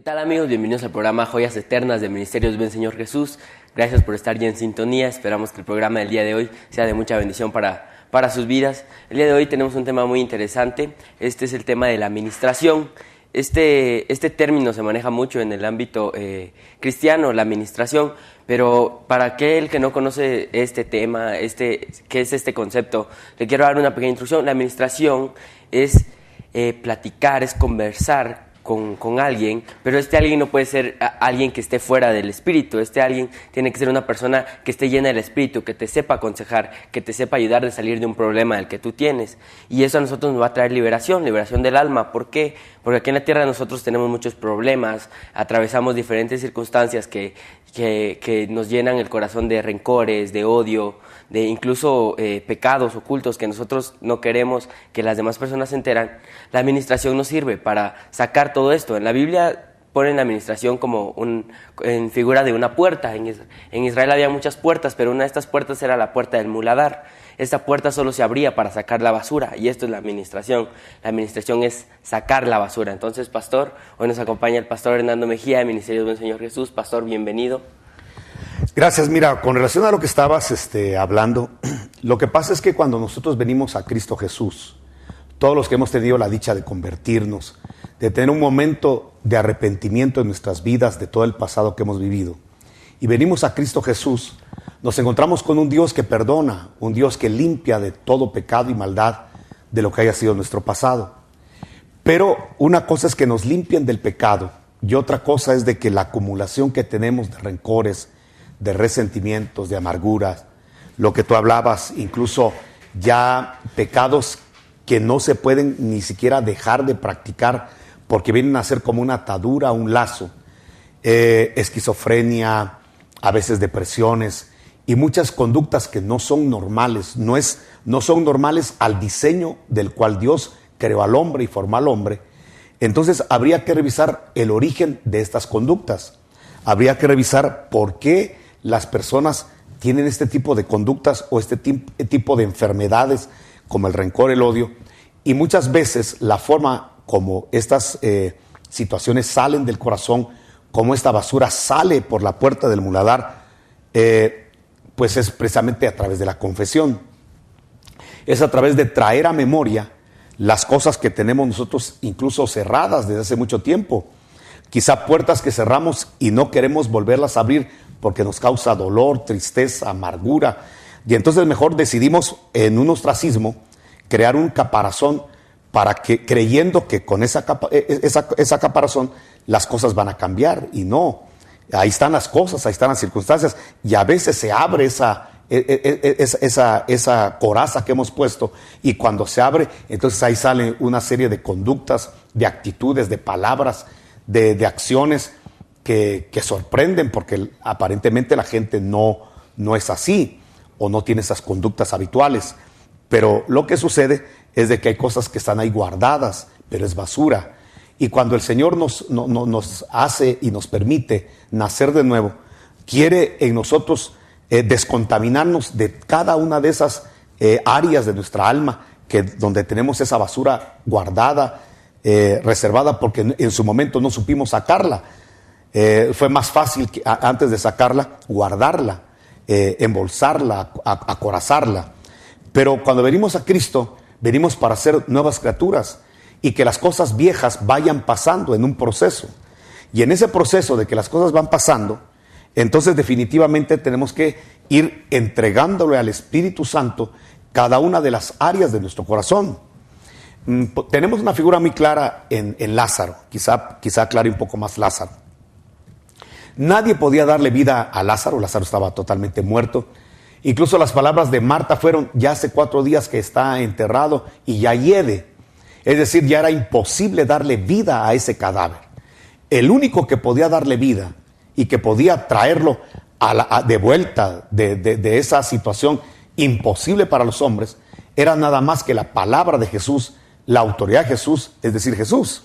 ¿Qué tal, amigos? Bienvenidos al programa Joyas Eternas de Ministerios Ven Señor Jesús. Gracias por estar ya en sintonía. Esperamos que el programa del día de hoy sea de mucha bendición para sus vidas. El día de hoy tenemos un tema muy interesante. Este es el tema de la administración. Este término se maneja mucho en el ámbito cristiano, la administración, pero para aquel que no conoce este tema, ¿qué es este concepto? Le quiero dar una pequeña introducción. La administración es platicar, es conversar con alguien, pero alguien no puede ser alguien que esté fuera del espíritu. Alguien tiene que ser una persona que esté llena del espíritu, que te sepa aconsejar, que te sepa ayudar de salir de un problema del que tú tienes, y eso a nosotros nos va a traer liberación del alma. ¿Por qué? Porque aquí en la tierra nosotros tenemos muchos problemas, atravesamos diferentes circunstancias que nos llenan el corazón de rencores, de odio, de incluso pecados ocultos que nosotros no queremos que las demás personas se enteran. La administración nos sirve para sacar todo esto. En la Biblia ponen la administración como en figura de una puerta. En Israel había muchas puertas, pero una de estas puertas era la puerta del muladar. Esta puerta solo se abría para sacar la basura, y esto es la administración. La administración es sacar la basura. Entonces, pastor, hoy nos acompaña el pastor Hernando Mejía de Ministerios Buen Señor Jesús. Pastor, bienvenido. Gracias. Mira, con relación a lo que estabas hablando, lo que pasa es que cuando nosotros venimos a Cristo Jesús, todos los que hemos tenido la dicha de convertirnos, de tener un momento de arrepentimiento en nuestras vidas de todo el pasado que hemos vivido, y venimos a Cristo Jesús, nos encontramos con un Dios que perdona, un Dios que limpia de todo pecado y maldad de lo que haya sido nuestro pasado. Pero una cosa es que nos limpien del pecado, y otra cosa es de que la acumulación que tenemos de rencores, de resentimientos, de amarguras, lo que tú hablabas, incluso ya pecados que no se pueden ni siquiera dejar de practicar porque vienen a ser como una atadura, un lazo, esquizofrenia, a veces depresiones y muchas conductas que no son normales, no son normales al diseño del cual Dios creó al hombre y formó al hombre. Entonces habría que revisar el origen de estas conductas, habría que revisar por qué las personas tienen este tipo de conductas o este tipo de enfermedades como el rencor, el odio, y muchas veces la forma como estas situaciones salen del corazón, como esta basura sale por la puerta del muladar, pues es precisamente a través de la confesión. Es a través de traer a memoria las cosas que tenemos nosotros incluso cerradas desde hace mucho tiempo. Quizá puertas que cerramos y no queremos volverlas a abrir porque nos causa dolor, tristeza, amargura. Y entonces mejor decidimos en un ostracismo crear un caparazón para que, creyendo que con esa caparazón las cosas van a cambiar. Y no, ahí están las cosas, ahí están las circunstancias. Y a veces se abre esa coraza que hemos puesto, y cuando se abre, entonces ahí sale una serie de conductas, de actitudes, de palabras, de acciones que sorprenden, porque aparentemente la gente no es así o no tiene esas conductas habituales. Pero lo que sucede es de que hay cosas que están ahí guardadas, pero es basura. Y cuando el Señor nos hace y nos permite nacer de nuevo, quiere en nosotros descontaminarnos de cada una de esas áreas de nuestra alma donde tenemos esa basura guardada, reservada, porque en su momento no supimos sacarla. Fue más fácil antes de sacarla, guardarla, embolsarla, acorazarla. Pero cuando venimos a Cristo, venimos para ser nuevas criaturas y que las cosas viejas vayan pasando en un proceso. Y en ese proceso de que las cosas van pasando, entonces definitivamente tenemos que ir entregándole al Espíritu Santo cada una de las áreas de nuestro corazón. Tenemos una figura muy clara en Lázaro, quizá aclare un poco más Lázaro. Nadie podía darle vida a Lázaro, Lázaro estaba totalmente muerto. Incluso las palabras de Marta fueron: ya hace 4 días que está enterrado y ya hiede. Es decir, ya era imposible darle vida a ese cadáver. El único que podía darle vida y que podía traerlo de vuelta de esa situación imposible para los hombres era nada más que la palabra de Jesús, la autoridad de Jesús, es decir, Jesús.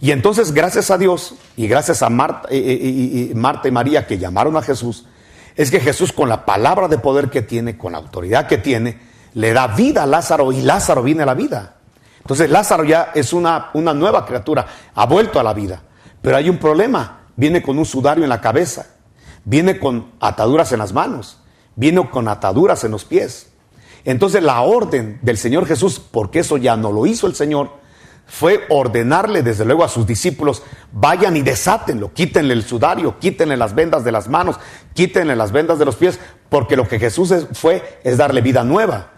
Y entonces, gracias a Dios y gracias a Marta y María, que llamaron a Jesús, es que Jesús, con la palabra de poder que tiene, con la autoridad que tiene, le da vida a Lázaro, y Lázaro viene a la vida. Entonces Lázaro ya es una nueva criatura, ha vuelto a la vida. Pero hay un problema, viene con un sudario en la cabeza, viene con ataduras en las manos, viene con ataduras en los pies. Entonces la orden del Señor Jesús, porque eso ya no lo hizo el Señor, fue ordenarle desde luego a sus discípulos: vayan y desátenlo, quítenle el sudario, quítenle las vendas de las manos, quítenle las vendas de los pies, porque lo que Jesús es darle vida nueva.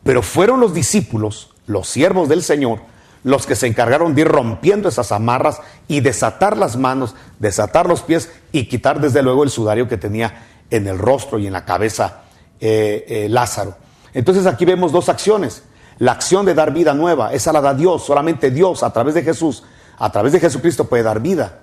Pero fueron los discípulos, los siervos del Señor, los que se encargaron de ir rompiendo esas amarras y desatar las manos, desatar los pies y quitar desde luego el sudario que tenía en el rostro y en la cabeza Lázaro. Entonces aquí vemos dos acciones. La acción de dar vida nueva, esa la da Dios. Solamente Dios, a través de Jesús, a través de Jesucristo, puede dar vida.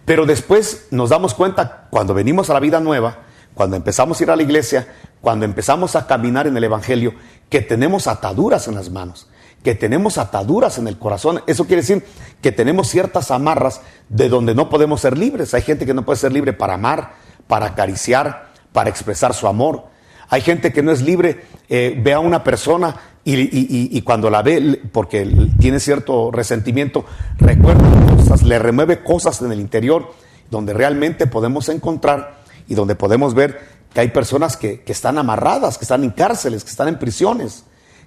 Pero después nos damos cuenta, cuando venimos a la vida nueva, cuando empezamos a ir a la iglesia, cuando empezamos a caminar en el Evangelio, que tenemos ataduras en las manos, que tenemos ataduras en el corazón. Eso quiere decir que tenemos ciertas amarras de donde no podemos ser libres. Hay gente que no puede ser libre para amar, para acariciar, para expresar su amor. Hay gente que no es libre, ve a una persona y cuando la ve, porque tiene cierto resentimiento, recuerda cosas, le remueve cosas en el interior, donde realmente podemos encontrar y donde podemos ver que hay personas que están amarradas, que están en cárceles, que están en prisiones,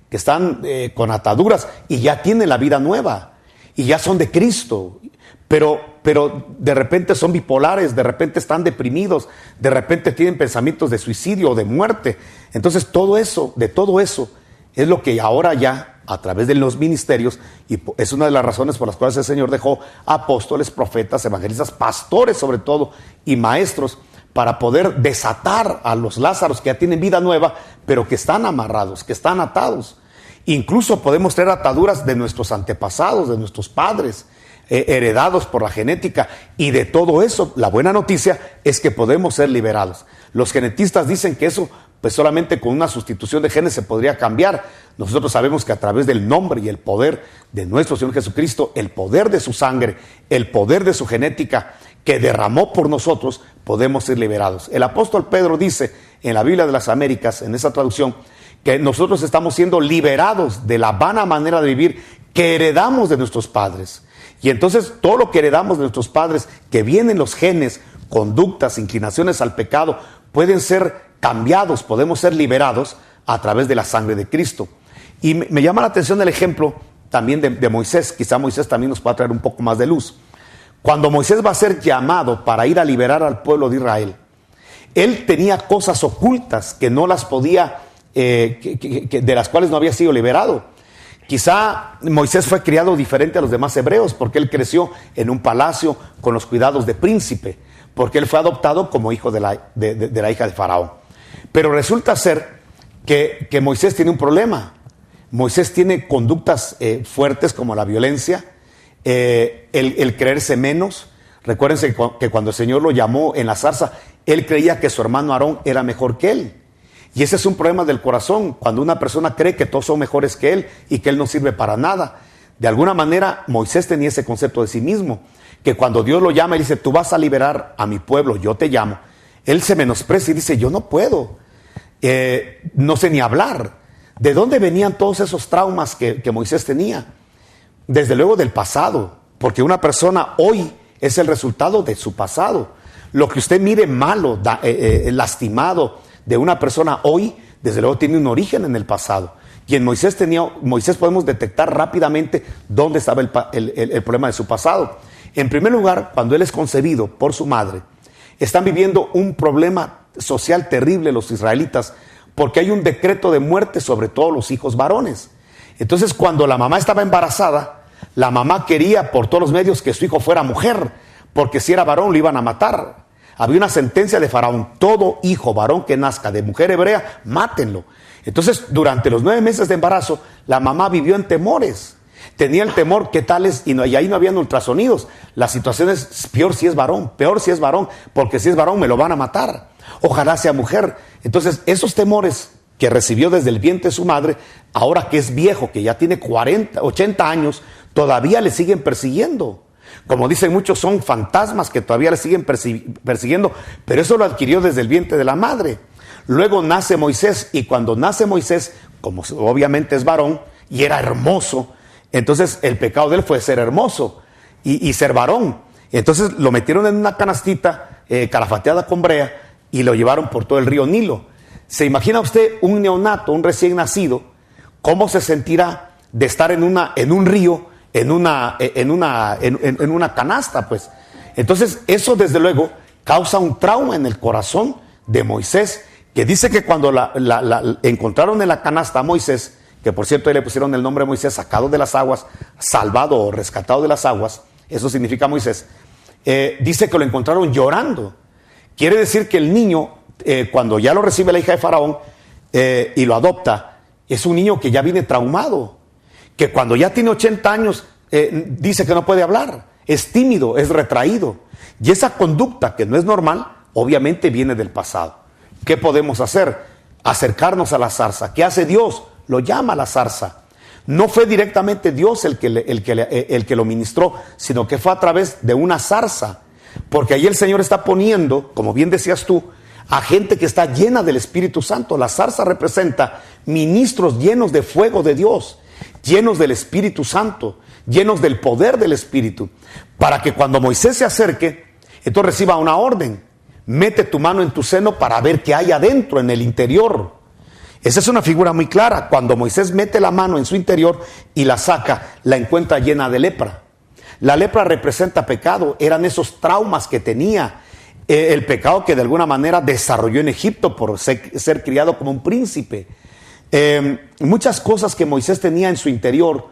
que están con ataduras y ya tienen la vida nueva y ya son de Cristo. Pero de repente son bipolares, de repente están deprimidos, de repente tienen pensamientos de suicidio o de muerte. Entonces de todo eso es lo que ahora ya a través de los ministerios, y es una de las razones por las cuales el Señor dejó apóstoles, profetas, evangelistas, pastores sobre todo, y maestros, para poder desatar a los Lázaros que ya tienen vida nueva, pero que están amarrados, que están atados. Incluso podemos traer ataduras de nuestros antepasados, de nuestros padres, heredados por la genética, y de todo eso la buena noticia es que podemos ser liberados. Los genetistas dicen que eso pues solamente con una sustitución de genes se podría cambiar. Nosotros sabemos que a través del nombre y el poder de nuestro Señor Jesucristo, el poder de su sangre, el poder de su genética que derramó por nosotros, podemos ser liberados. El apóstol Pedro dice en la Biblia de las Américas, en esa traducción, que nosotros estamos siendo liberados de la vana manera de vivir que heredamos de nuestros padres. Y entonces todo lo que heredamos de nuestros padres, que vienen los genes, conductas, inclinaciones al pecado, pueden ser cambiados, podemos ser liberados a través de la sangre de Cristo. Y me llama la atención el ejemplo también de Moisés. Quizá Moisés también nos pueda traer un poco más de luz. Cuando Moisés va a ser llamado para ir a liberar al pueblo de Israel, él tenía cosas ocultas que no las podía, de las cuales no había sido liberado. Quizá Moisés fue criado diferente a los demás hebreos, porque él creció en un palacio con los cuidados de príncipe, porque él fue adoptado como hijo de la hija de Faraón. Pero resulta ser que Moisés tiene un problema. Moisés tiene conductas fuertes como la violencia, el creerse menos. Recuérdense que cuando el Señor lo llamó en la zarza, él creía que su hermano Aarón era mejor que él. Y ese es un problema del corazón, cuando una persona cree que todos son mejores que él y que él no sirve para nada. De alguna manera Moisés tenía ese concepto de sí mismo, que cuando Dios lo llama y dice: tú vas a liberar a mi pueblo, yo te llamo, él se menosprecia y dice: yo no puedo, no sé ni hablar. ¿De dónde venían todos esos traumas que Moisés tenía? Desde luego del pasado, porque una persona hoy es el resultado de su pasado. Lo que usted mire malo, lastimado de una persona hoy, desde luego tiene un origen en el pasado. Y en Moisés podemos detectar rápidamente dónde estaba el problema de su pasado. En primer lugar, cuando él es concebido por su madre, están viviendo un problema social terrible los israelitas, porque hay un decreto de muerte sobre todos los hijos varones. Entonces, cuando la mamá estaba embarazada, la mamá quería por todos los medios que su hijo fuera mujer, porque si era varón lo iban a matar. Había una sentencia de Faraón: todo hijo varón que nazca de mujer hebrea, mátenlo. Entonces, durante los 9 meses de embarazo, la mamá vivió en temores. Tenía el temor, ¿qué tal es? Y ahí no habían ultrasonidos. La situación es peor si es varón, porque si es varón me lo van a matar. Ojalá sea mujer. Entonces, esos temores que recibió desde el vientre de su madre, ahora que es viejo, que ya tiene 80 años, todavía le siguen persiguiendo. Como dicen muchos, son fantasmas que todavía le siguen persiguiendo, pero eso lo adquirió desde el vientre de la madre. Luego nace Moisés, y cuando nace Moisés, como obviamente es varón y era hermoso, entonces el pecado de él fue ser hermoso y ser varón. Entonces lo metieron en una canastita calafateada con brea y lo llevaron por todo el río Nilo. ¿Se imagina usted un neonato, un recién nacido, cómo se sentirá de estar en un río, en una canasta, pues? Entonces eso desde luego causa un trauma en el corazón de Moisés, que dice que cuando encontraron en la canasta a Moisés, que por cierto ahí le pusieron el nombre de Moisés, sacado de las aguas, salvado o rescatado de las aguas, eso significa Moisés, dice que lo encontraron llorando. Quiere decir que el niño, cuando ya lo recibe la hija de Faraón y lo adopta, es un niño que ya viene traumado, que cuando ya tiene 80 años dice que no puede hablar, es tímido, es retraído. Y esa conducta que no es normal, obviamente viene del pasado. ¿Qué podemos hacer? Acercarnos a la zarza. ¿Qué hace Dios? Lo llama a la zarza. No fue directamente Dios el que lo ministró, sino que fue a través de una zarza. Porque ahí el Señor está poniendo, como bien decías tú, a gente que está llena del Espíritu Santo. La zarza representa ministros llenos de fuego de Dios, llenos del Espíritu Santo, llenos del poder del Espíritu, para que cuando Moisés se acerque, entonces reciba una orden: mete tu mano en tu seno para ver qué hay adentro, en el interior. Esa es una figura muy clara. Cuando Moisés mete la mano en su interior y la saca, la encuentra llena de lepra. La lepra representa pecado, eran esos traumas que tenía, el pecado que de alguna manera desarrolló en Egipto por ser criado como un príncipe. Muchas cosas que Moisés tenía en su interior,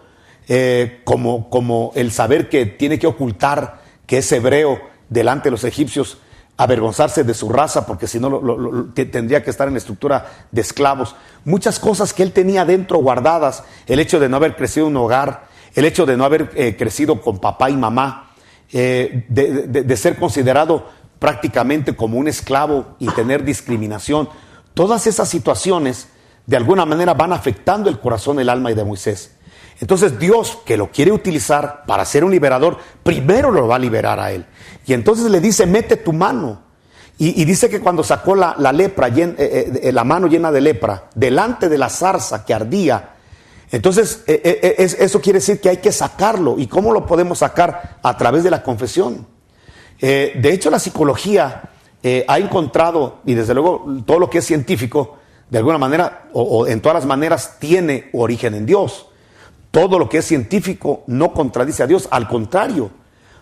como el saber que tiene que ocultar que es hebreo delante de los egipcios, avergonzarse de su raza, porque si no tendría que estar en la estructura de esclavos. Muchas cosas que él tenía dentro guardadas, el hecho de no haber crecido en un hogar, el hecho de no haber crecido con papá y mamá, de ser considerado prácticamente como un esclavo y tener discriminación. Todas esas situaciones de alguna manera van afectando el corazón, el alma de Moisés. Entonces Dios, que lo quiere utilizar para ser un liberador, primero lo va a liberar a él. Y entonces le dice: mete tu mano. Y dice que cuando sacó la lepra, la mano llena de lepra, delante de la zarza que ardía, entonces eso quiere decir que hay que sacarlo. ¿Y cómo lo podemos sacar? A través de la confesión. De hecho, la psicología ha encontrado, y desde luego todo lo que es científico, de alguna manera, o en todas las maneras, tiene origen en Dios. Todo lo que es científico no contradice a Dios, al contrario,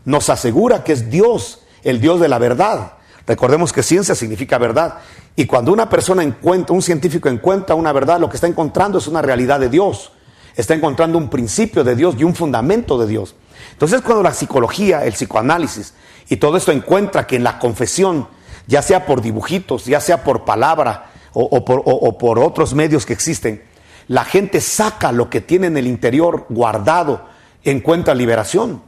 nos asegura que es Dios, el Dios de la verdad. Recordemos que ciencia significa verdad, y cuando una persona un científico encuentra una verdad, lo que está encontrando es una realidad de Dios, está encontrando un principio de Dios y un fundamento de Dios. Entonces, cuando la psicología, el psicoanálisis y todo esto encuentra que en la confesión, ya sea por dibujitos, ya sea por palabra o por otros medios que existen, la gente saca lo que tiene en el interior guardado, encuentra liberación.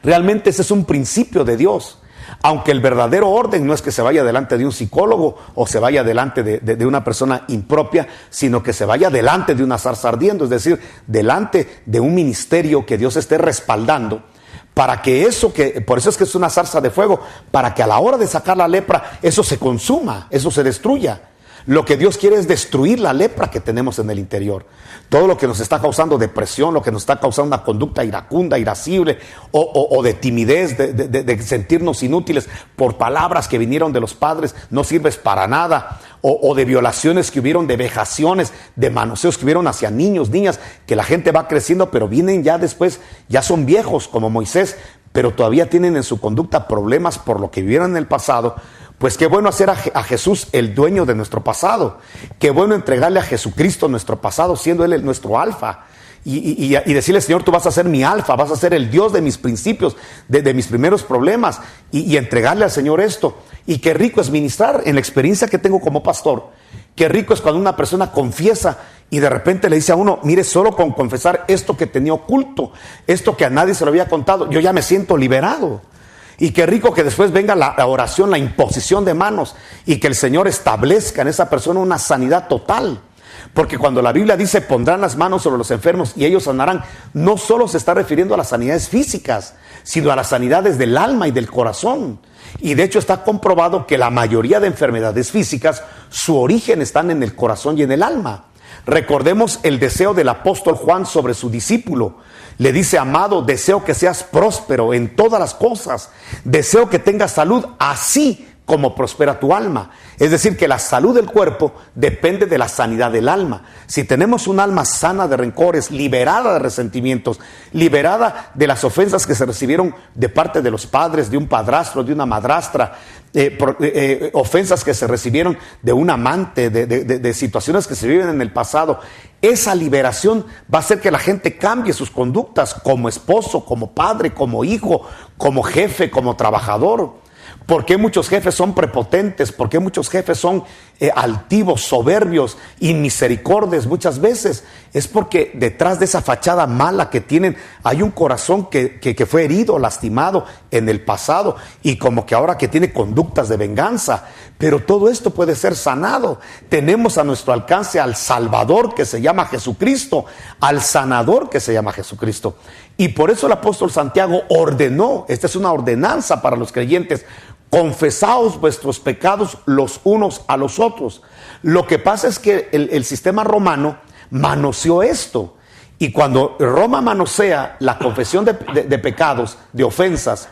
Realmente ese es un principio de Dios. Aunque el verdadero orden no es que se vaya delante de un psicólogo o se vaya delante de una persona impropia, sino que se vaya delante de una zarza ardiendo, es decir, delante de un ministerio que Dios esté respaldando, para que por eso es que es una zarza de fuego, para que a la hora de sacar la lepra, eso se consuma, eso se destruya. Lo que Dios quiere es destruir la lepra que tenemos en el interior. Todo lo que nos está causando depresión, lo que nos está causando una conducta iracunda, irascible, o de timidez, de sentirnos inútiles por palabras que vinieron de los padres, no sirves para nada, o de violaciones que hubieron, de vejaciones, de manoseos que hubieron hacia niños, niñas, que la gente va creciendo, pero vienen ya después, ya son viejos como Moisés, pero todavía tienen en su conducta problemas por lo que vivieron en el pasado. Pues qué bueno hacer a Jesús el dueño de nuestro pasado. Qué bueno entregarle a Jesucristo nuestro pasado, siendo Él nuestro alfa. Y decirle: Señor, tú vas a ser mi alfa, vas a ser el Dios de mis principios, de mis primeros problemas. Y entregarle al Señor esto. Y qué rico es ministrar. En la experiencia que tengo como pastor, qué rico es cuando una persona confiesa y de repente le dice a uno: mire, solo con confesar esto que tenía oculto, esto que a nadie se lo había contado, yo ya me siento liberado. Y qué rico que después venga la oración, la imposición de manos, y que el Señor establezca en esa persona una sanidad total. Porque cuando la Biblia dice: pondrán las manos sobre los enfermos y ellos sanarán, no solo se está refiriendo a las sanidades físicas, sino a las sanidades del alma y del corazón. Y de hecho está comprobado que la mayoría de enfermedades físicas, su origen están en el corazón y en el alma. Recordemos el deseo del apóstol Juan sobre su discípulo. Le dice: amado, deseo que seas próspero en todas las cosas. Deseo que tengas salud, así como prospera tu alma. Es decir, que la salud del cuerpo depende de la sanidad del alma. Si tenemos un alma sana de rencores, liberada de resentimientos, liberada de las ofensas que se recibieron de parte de los padres, de un padrastro, de una madrastra, ofensas que se recibieron de un amante, de situaciones que se viven en el pasado, esa liberación va a hacer que la gente cambie sus conductas como esposo, como padre, como hijo, como jefe, como trabajador. ¿Por qué muchos jefes son prepotentes? ¿Por qué muchos jefes son altivos, soberbios, inmisericordios muchas veces? Es porque detrás de esa fachada mala que tienen hay un corazón que fue herido, lastimado en el pasado, y como que ahora que tiene conductas de venganza. Pero todo esto puede ser sanado. Tenemos a nuestro alcance al Salvador, que se llama Jesucristo, al sanador, que se llama Jesucristo. Y por eso el apóstol Santiago ordenó, esta es una ordenanza para los creyentes: confesaos vuestros pecados los unos a los otros. Lo que pasa es que el sistema romano manoseó esto, y cuando Roma manosea la confesión de pecados, de ofensas,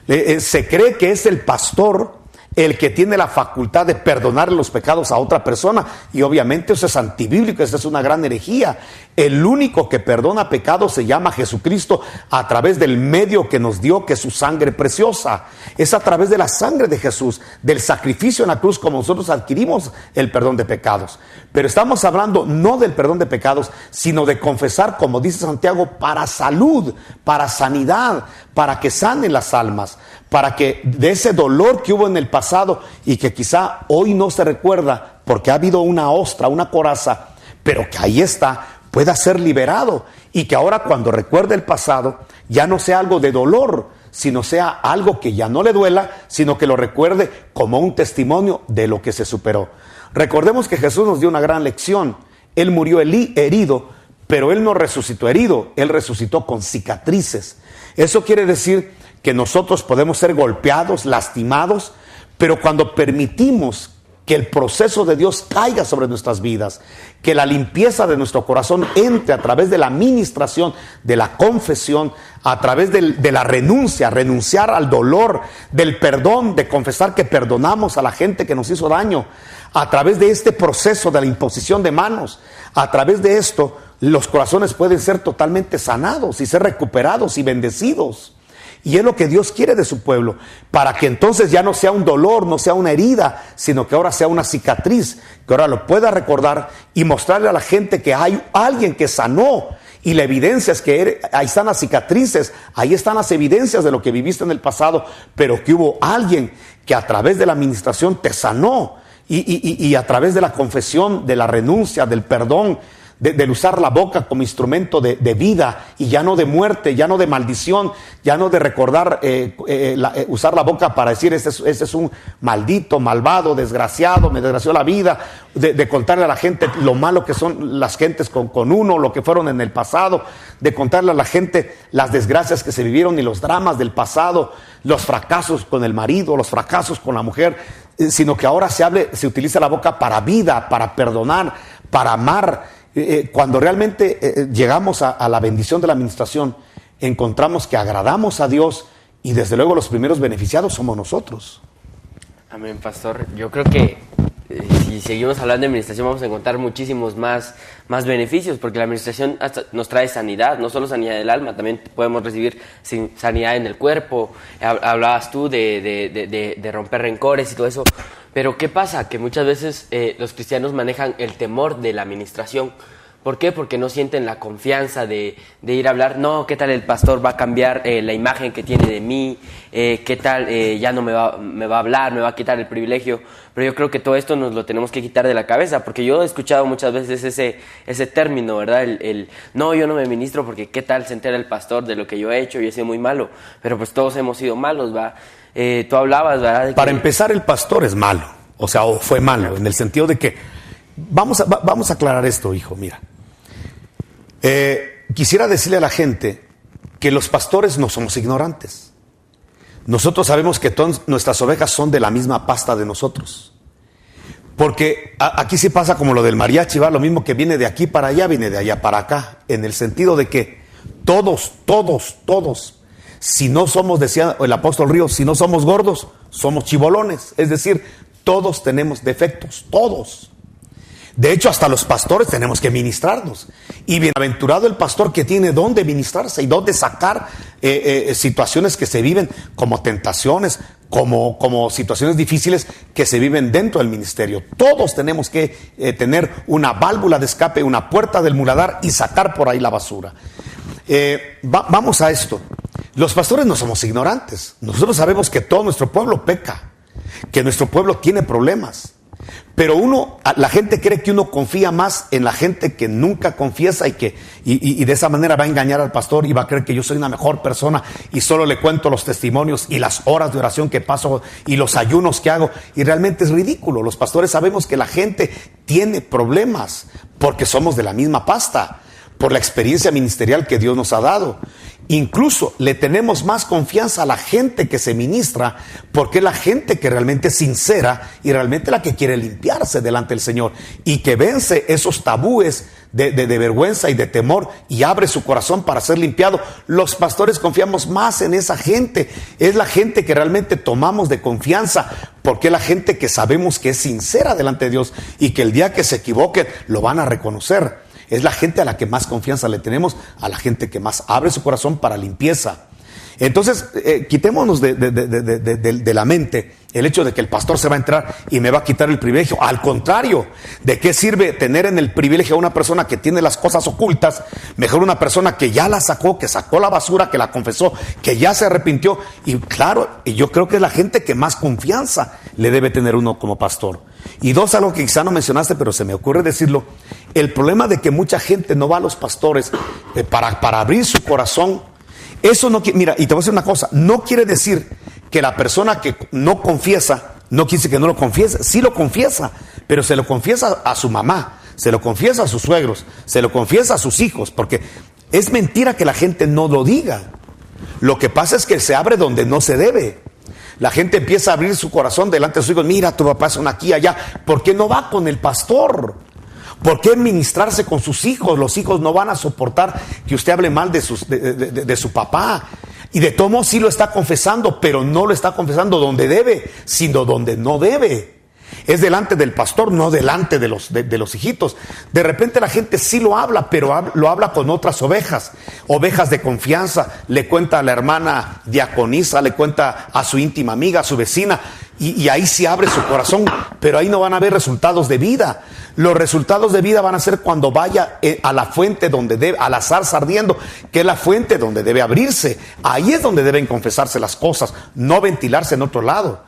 se cree que es el pastor el que tiene la facultad de perdonar los pecados a otra persona, y obviamente eso es antibíblico, esa es una gran herejía. El único que perdona pecados se llama Jesucristo, a través del medio que nos dio, que es su sangre preciosa. Es a través de la sangre de Jesús, del sacrificio en la cruz, como nosotros adquirimos el perdón de pecados. Pero estamos hablando no del perdón de pecados, sino de confesar, como dice Santiago, para salud, para sanidad, para que sanen las almas, para que de ese dolor que hubo en el pasado y que quizá hoy no se recuerda porque ha habido una ostra, una coraza, pero que ahí está, pueda ser liberado, y que ahora cuando recuerde el pasado ya no sea algo de dolor, sino sea algo que ya no le duela, sino que lo recuerde como un testimonio de lo que se superó. Recordemos que Jesús nos dio una gran lección. Él murió herido, pero Él no resucitó herido, Él resucitó con cicatrices. Eso quiere decir que nosotros podemos ser golpeados, lastimados, pero cuando permitimos que el proceso de Dios caiga sobre nuestras vidas, que la limpieza de nuestro corazón entre a través de la ministración, de la confesión, a través de la renuncia, renunciar al dolor, del perdón, de confesar que perdonamos a la gente que nos hizo daño, a través de este proceso de la imposición de manos, a través de esto, los corazones pueden ser totalmente sanados y ser recuperados y bendecidos. Y es lo que Dios quiere de su pueblo, para que entonces ya no sea un dolor, no sea una herida, sino que ahora sea una cicatriz, que ahora lo pueda recordar y mostrarle a la gente que hay alguien que sanó. Y la evidencia es que ahí están las cicatrices, ahí están las evidencias de lo que viviste en el pasado, pero que hubo alguien que a través de la administración te sanó, y a través de la confesión, de la renuncia, del perdón, del usar la boca como instrumento de vida, y ya no de muerte, ya no de maldición, ya no de recordar, usar la boca para decir este es un maldito, malvado, desgraciado, me desgració la vida, de contarle a la gente lo malo que son las gentes con uno, lo que fueron en el pasado, de contarle a la gente las desgracias que se vivieron y los dramas del pasado, los fracasos con el marido, los fracasos con la mujer, sino que ahora se utiliza la boca para vida, para perdonar, para amar. Cuando realmente llegamos a la bendición de la administración, encontramos que agradamos a Dios, y desde luego los primeros beneficiados somos nosotros. Amén, pastor. Yo creo que si seguimos hablando de administración vamos a encontrar muchísimos más beneficios, porque la administración hasta nos trae sanidad, no solo sanidad del alma, también podemos recibir sanidad en el cuerpo. Hablabas tú de romper rencores y todo eso. Pero ¿qué pasa? Que muchas veces los cristianos manejan el temor de la administración. ¿Por qué? Porque no sienten la confianza de ir a hablar. No, ¿qué tal el pastor va a cambiar la imagen que tiene de mí? ¿Qué tal ya no me va a hablar, me va a quitar el privilegio? Pero yo creo que todo esto nos lo tenemos que quitar de la cabeza, porque yo he escuchado muchas veces ese término, ¿verdad? No, yo no me ministro porque ¿qué tal se entera el pastor de lo que yo he hecho? Yo he sido muy malo. Pero pues todos hemos sido malos, ¿va? Tú hablabas, ¿verdad? Para empezar, el pastor es malo, o fue malo, en el sentido de que, vamos a aclarar esto, hijo, mira. Quisiera decirle a la gente que los pastores no somos ignorantes. Nosotros sabemos que todas nuestras ovejas son de la misma pasta de nosotros. Porque aquí sí pasa como lo del mariachi, ¿va? Lo mismo que viene de aquí para allá, viene de allá para acá, en el sentido de que todos, si no somos, decía el apóstol Ríos, si no somos gordos, somos chibolones. Es decir, todos tenemos defectos, todos. De hecho, hasta los pastores tenemos que ministrarnos. Y bienaventurado el pastor que tiene dónde ministrarse y dónde sacar situaciones que se viven como tentaciones, como situaciones difíciles que se viven dentro del ministerio. Todos tenemos que tener una válvula de escape, una puerta del muladar y sacar por ahí la basura. Vamos a esto. Los pastores no somos ignorantes. Nosotros sabemos que todo nuestro pueblo peca, que nuestro pueblo tiene problemas. Pero la gente cree que uno confía más en la gente que nunca confiesa y de esa manera va a engañar al pastor y va a creer que yo soy una mejor persona y solo le cuento los testimonios y las horas de oración que paso y los ayunos que hago. Y realmente es ridículo. Los pastores sabemos que la gente tiene problemas porque somos de la misma pasta, por la experiencia ministerial que Dios nos ha dado. Incluso le tenemos más confianza a la gente que se ministra, porque es la gente que realmente es sincera y realmente la que quiere limpiarse delante del Señor y que vence esos tabúes de vergüenza y de temor y abre su corazón para ser limpiado. Los pastores confiamos más en esa gente. Es la gente que realmente tomamos de confianza, porque es la gente que sabemos que es sincera delante de Dios y que el día que se equivoquen lo van a reconocer. Es la gente a la que más confianza le tenemos, a la gente que más abre su corazón para limpieza. Entonces, quitémonos de la mente el hecho de que el pastor se va a entrar y me va a quitar el privilegio. Al contrario, ¿de qué sirve tener en el privilegio a una persona que tiene las cosas ocultas? Mejor una persona que ya la sacó, que sacó la basura, que la confesó, que ya se arrepintió. Y claro, yo creo que es la gente que más confianza le debe tener uno como pastor. Y dos, algo que quizá no mencionaste, pero se me ocurre decirlo. El problema de que mucha gente no va a los pastores para abrir su corazón. Eso no quiere, mira, y te voy a decir una cosa, no quiere decir que la persona que no confiesa, no quiere decir que no lo confiese, sí lo confiesa, pero se lo confiesa a su mamá, se lo confiesa a sus suegros, se lo confiesa a sus hijos, porque es mentira que la gente no lo diga. Lo que pasa es que se abre donde no se debe. La gente empieza a abrir su corazón delante de sus hijos, mira, tu papá son aquí, allá, ¿por qué no va con el pastor? ¿Por qué ministrarse con sus hijos? Los hijos no van a soportar que usted hable mal de su papá. Y de todo modo sí lo está confesando, pero no lo está confesando donde debe, sino donde no debe. Es delante del pastor, no delante de los hijitos. De repente la gente sí lo habla, pero lo habla con otras ovejas de confianza. Le cuenta a la hermana diaconisa, le cuenta a su íntima amiga, a su vecina, y ahí sí abre su corazón, pero ahí no van a haber resultados de vida. Los resultados de vida van a ser cuando vaya a la fuente donde debe, a la zarza ardiendo, que es la fuente donde debe abrirse. Ahí es donde deben confesarse las cosas, no ventilarse en otro lado.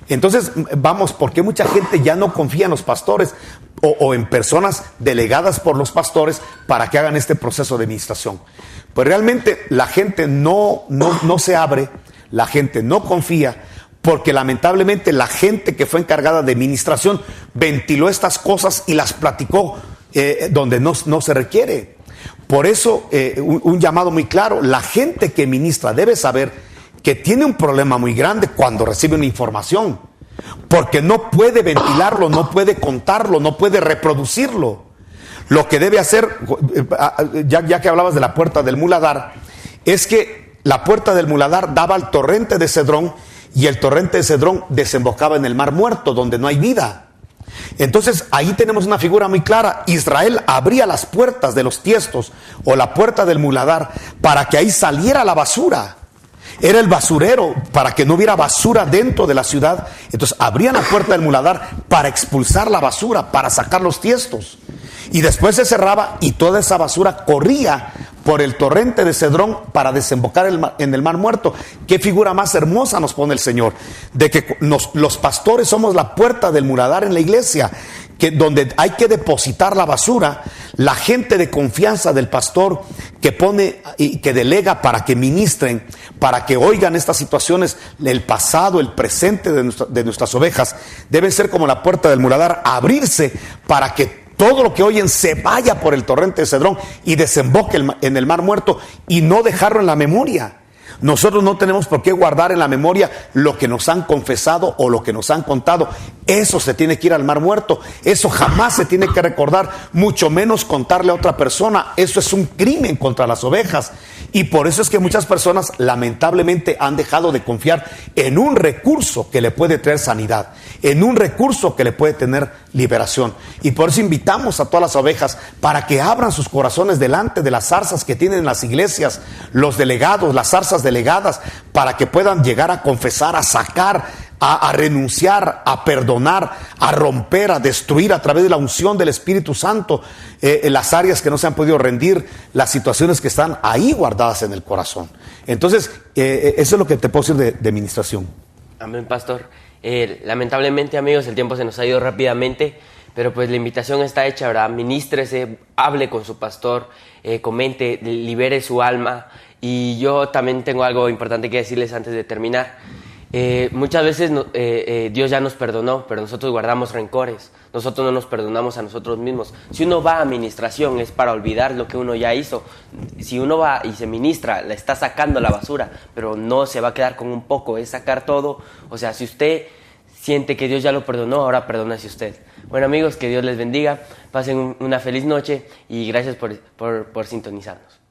Entonces, vamos, ¿por qué mucha gente ya no confía en los pastores o en personas delegadas por los pastores para que hagan este proceso de administración? Pues realmente la gente no se abre, la gente no confía, porque lamentablemente la gente que fue encargada de administración ventiló estas cosas y las platicó donde no se requiere. Por eso, un llamado muy claro, la gente que ministra debe saber que tiene un problema muy grande cuando recibe una información, porque no puede ventilarlo, no puede contarlo, no puede reproducirlo. Lo que debe hacer, ya que hablabas de la puerta del muladar, es que la puerta del muladar daba al torrente de Cedrón, y el torrente de Cedrón desembocaba en el Mar Muerto, donde no hay vida. Entonces ahí tenemos una figura muy clara. Israel abría las puertas de los tiestos o la puerta del muladar para que ahí saliera la basura. Era el basurero para que no hubiera basura dentro de la ciudad. Entonces abrían la puerta del muladar para expulsar la basura, para sacar los tiestos. Y después se cerraba y toda esa basura corría por el torrente de Cedrón para desembocar en el Mar Muerto. Qué figura más hermosa nos pone el Señor, de que los pastores somos la puerta del muladar en la iglesia, donde hay que depositar la basura. La gente de confianza del pastor que pone y que delega para que ministren, para que oigan estas situaciones, el pasado, el presente de nuestras ovejas, debe ser como la puerta del muladar, abrirse para que todo lo que oyen se vaya por el torrente de Cedrón y desemboque en el Mar Muerto, y no dejarlo en la memoria. Nosotros no tenemos por qué guardar en la memoria lo que nos han confesado o lo que nos han contado. Eso se tiene que ir al mar muerto. Eso jamás se tiene que recordar, mucho menos contarle a otra persona. Eso es un crimen contra las ovejas. Y por eso es que muchas personas lamentablemente han dejado de confiar en un recurso que le puede traer sanidad, en un recurso que le puede tener liberación. Y por eso invitamos a todas las ovejas para que abran sus corazones delante de las zarzas que tienen las iglesias, los delegados, las zarzas delegadas, para que puedan llegar a confesar, a sacar, a renunciar, a perdonar, a romper, a destruir a través de la unción del Espíritu Santo las áreas que no se han podido rendir, las situaciones que están ahí guardadas en el corazón. Entonces, eso es lo que te puedo decir de ministración. Amén, pastor. Lamentablemente, amigos, el tiempo se nos ha ido rápidamente, pero pues la invitación está hecha, ¿verdad? Ministrese, hable con su pastor, comente, libere su alma. Y yo también tengo algo importante que decirles antes de terminar. Muchas veces Dios ya nos perdonó, pero nosotros guardamos rencores. Nosotros no nos perdonamos a nosotros mismos. Si uno va a ministración es para olvidar lo que uno ya hizo. Si uno va y se ministra, le está sacando la basura, pero no se va a quedar con un poco, es sacar todo. O sea, si usted siente que Dios ya lo perdonó, ahora perdónese usted. Bueno, amigos, que Dios les bendiga, pasen una feliz noche y gracias por sintonizarnos.